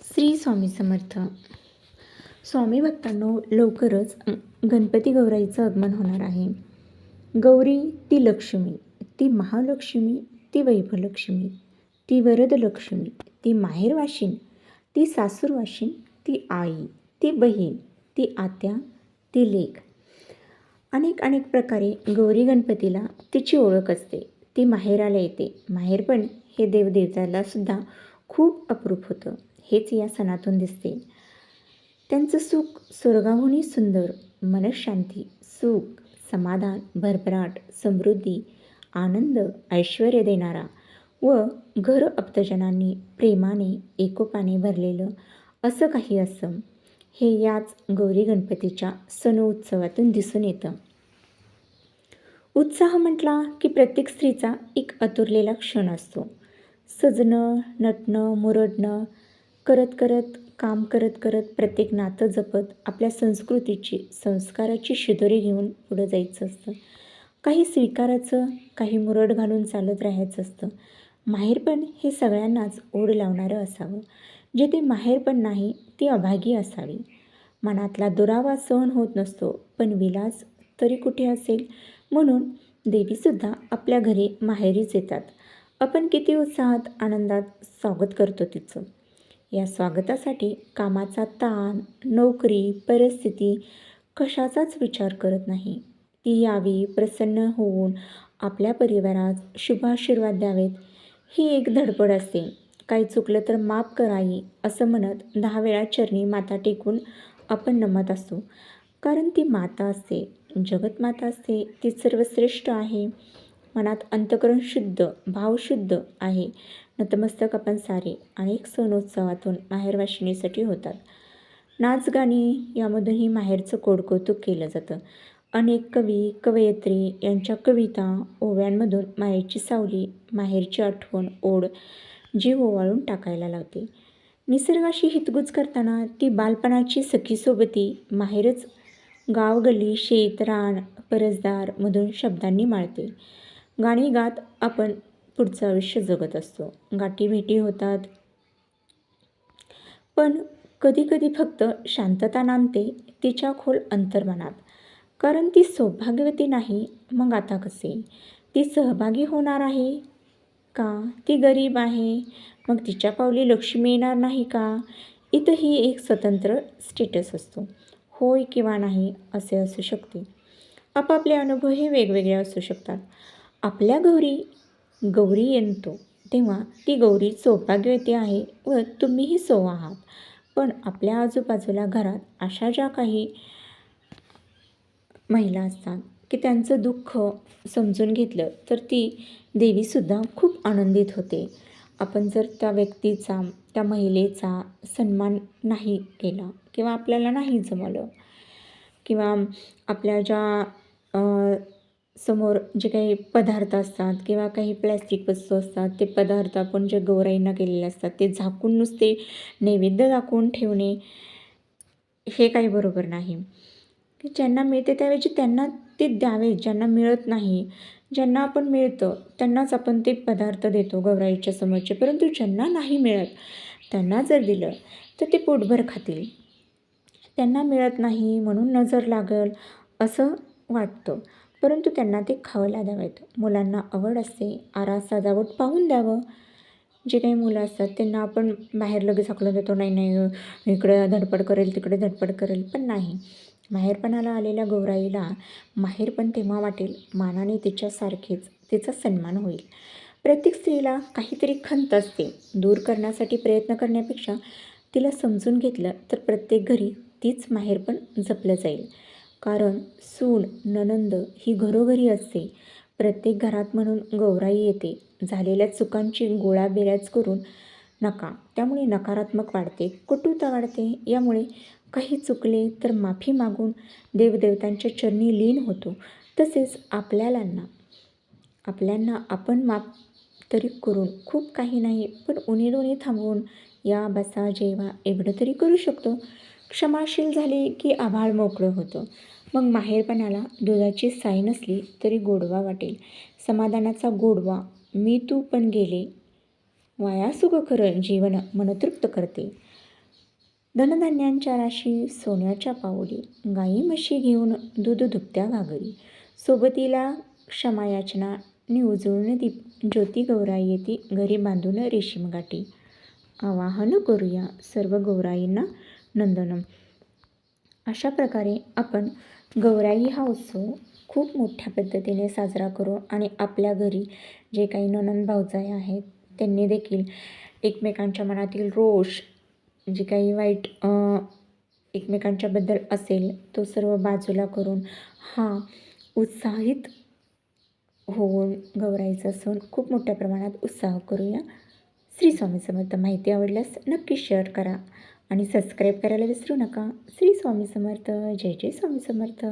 श्री स्वामी समर्थ. स्वामी भक्तांनो, लवकरच गणपती गौराईचं आगमन होणार आहे. गौरी ती लक्ष्मी, ती महालक्ष्मी, ती वैभवलक्ष्मी, ती वरदलक्ष्मी, ती माहेरवाशीण, ती सासूरवाशीण, ती आई, ती बहीण, ती आत्या, ती लेक. अनेक अनेक प्रकारे गौरी गणपतीला तिची ओळख असते. ती माहेराला येते. माहेरपण हे देवदेवताला सुद्धा खूप अप्रूप होतं. हेच या सणातून दिसते. त्यांचं सुख स्वर्गाहूनही सुंदर, मनःशांती, सुख, समाधान, भरभराट, समृद्धी, आनंद, ऐश्वर्य देणारा व घर आप्तजनांनी प्रेमाने एकोपाने भरलेलं असं काही असं हे याच गौरी गणपतीच्या सण उत्सवातून दिसून येतं. उत्साह म्हटला की प्रत्येक स्त्रीचा एक आतुरलेला क्षण असतो. सजणं, नटणं, मुरडणं काम करत प्रत्येक नातं जपत आपल्या संस्कृतीची, संस्काराची शिदोरी घेऊन पुढं जायचं असतं. काही स्वीकारायचं, काही मुरड घालून चालत राहायचं असतं. माहेरपण हे सगळ्यांनाच ओढ लावणारं असावं. जिथे माहेरपण नाही ती अभागी असावी. मनातला दुरावा सहन होत नसतो, पण विलास तरी कुठे असेल. म्हणून देवीसुद्धा आपल्या घरी माहेरीच येतात. आपण किती उत्साहात, आनंदात स्वागत करतो तिचं. या स्वागतासाठी कामाचा ताण, नोकरी, परिस्थिती कशाचाच विचार करत नाही. ती यावी, प्रसन्न होऊन आपल्या परिवारात शुभाशीर्वाद द्यावेत ही एक धडपड असते. काही चुकलं तर माफ कराई असं म्हणत 10 वेळा चरणी माथा टेकून आपण नमत असतो. कारण ती माता असते, जगतमाता असते. ती सर्वश्रेष्ठ आहे. मनात अंतःकरण शुद्ध, भावशुद्ध आहे. नतमस्तक आपण सारे अनेक सणोत्सवातून माहेरवाशिणीसाठी होतात. नाचगाणी यामधूनही माहेरचं कोडकौतुक केलं जातं. अनेक कवी, कवयित्री यांच्या कविता, ओव्यांमधून माहेरची सावली, माहेरची आठवण, ओढ जीव ओवाळून टाकायला लावते. निसर्गाशी हितगुज करताना ती बालपणाची सखीसोबती माहेरच गाव, गल्ली, शेत, रान, परसदार मधून शब्दांनी माळते. गाणी गात आपण पुढचं आयुष्य जगत असतो. गाठीभेटी होतात, पण कधीकधी फक्त शांतता नांदते तिच्या खोल अंतर्मनात. कारण ती सौभाग्यवती नाही, मग आता कसे? ती सहभागी होणार आहे का? ती गरीब आहे, मग तिच्या पावली लक्ष्मी येणार नाही का? इथंही एक स्वतंत्र स्टेटस असतो. होय किंवा नाही असे असू शकते. आपापले अनुभव हे वेगवेगळे असू शकतात. आपल्या गौरी येतो तेव्हा ती गौरी सौभाग्यवती आहे व तुम्हीही सौ आहात. पण आपल्या आजूबाजूला घरात अशा ज्या काही महिला असतात की त्यांचं दुःख समजून घेतलं तर ती देवीसुद्धा खूप आनंदित होते. आपण जर त्या व्यक्तीचा, त्या महिलेचा सन्मान नाही केला किंवा आपल्याला नाही जमलं किंवा आपल्या ज्या समोर जे काही पदार्थ असतात किंवा काही प्लॅस्टिक वस्तू असतात, ते पदार्थ आपण जे गौराईंना केलेले असतात ते झाकून नुसते नैवेद्य दाखवून ठेवणे हे काही बरोबर नाही. की ज्यांना मिळते त्याऐवजी त्यांना ते द्यावे. ज्यांना मिळत नाही, ज्यांना आपण मिळतं त्यांनाच आपण ते पदार्थ देतो गौराईच्या समोरचे. परंतु ज्यांना नाही मिळत त्यांना जर दिलं तर ते पोटभर खातील. त्यांना मिळत नाही म्हणून नजर लागल असं वाटतं, परंतु त्यांना ते खावला द्यावेत. मुलांना आवड असते, आरास सजावट पाहून द्यावं. जे काही मुलं असतात त्यांना आपण बाहेर लगेच हाकलून देतो, नाही इकडे धडपड करेल, तिकडे धडपड करेल. पण नाही, माहेरपणाला आलेल्या गौराईला माहेरपण तेव्हा वाटेल मानाने तिच्यासारखेच तिचा सन्मान होईल. प्रत्येक स्त्रीला काहीतरी खंत असते. दूर करण्यासाठी प्रयत्न करण्यापेक्षा तिला समजून घेतलं तर प्रत्येक घरी तीच माहेरपण जपलं जाईल. कारण सून, नणंद ही घरोघरी असते. प्रत्येक घरात म्हणून गौराई येते. झालेल्या चुकांची गोळाबेराज करून नका, त्यामुळे नकारात्मक वाढते, कटुता वाढते. यामुळे काही चुकले तर माफी मागून देवदेवतांच्या चरणी लीन होतो. तसेच आपल्यांना आपण माफ तरी करून खूप काही नाही, पण उणी थांबवून या, बसा, जेवा एवढं तरी करू शकतो. क्षमाशील झाले की आभाळ मोकळं होतं. मग माहेरपणाला दुधाची साय नसली तरी गोडवा वाटेल. समाधानाचा गोडवा मी तू पण गेले वाया सुख खरं जीवन मनतृप्त करते. धनधान्यांच्या राशी सोन्याच्या पाऊली, गाई म्हशी घेऊन दूध दुभत्या घागरी, सोबतीला क्षमायाचना नि उजळून दीप, ज्योती गौराई येती घरी बांधून रेशीम गाठी. आवाहन करूया सर्व गौराईंना नंदनम. अशा प्रकारे आपण गौराई हा उत्सव खूप मोठ्या पद्धतीने साजरा करू आणि आपल्या घरी जे काही नणंद भावजाई आहेत त्यांनी देखील एकमेकांच्या मनातील रोष, जे काही वाईट एकमेकांच्याबद्दल असेल तो सर्व बाजूला करून हा उत्साहित होऊन गौराईचा सण खूप मोठ्या प्रमाणात उत्साह करूया. श्री स्वामी समर्थ. माहिती आवडल्यास नक्की शेअर करा आणि सबस्क्राईब करायला विसरू नका. श्री स्वामी समर्थ. जय जय स्वामी समर्थ.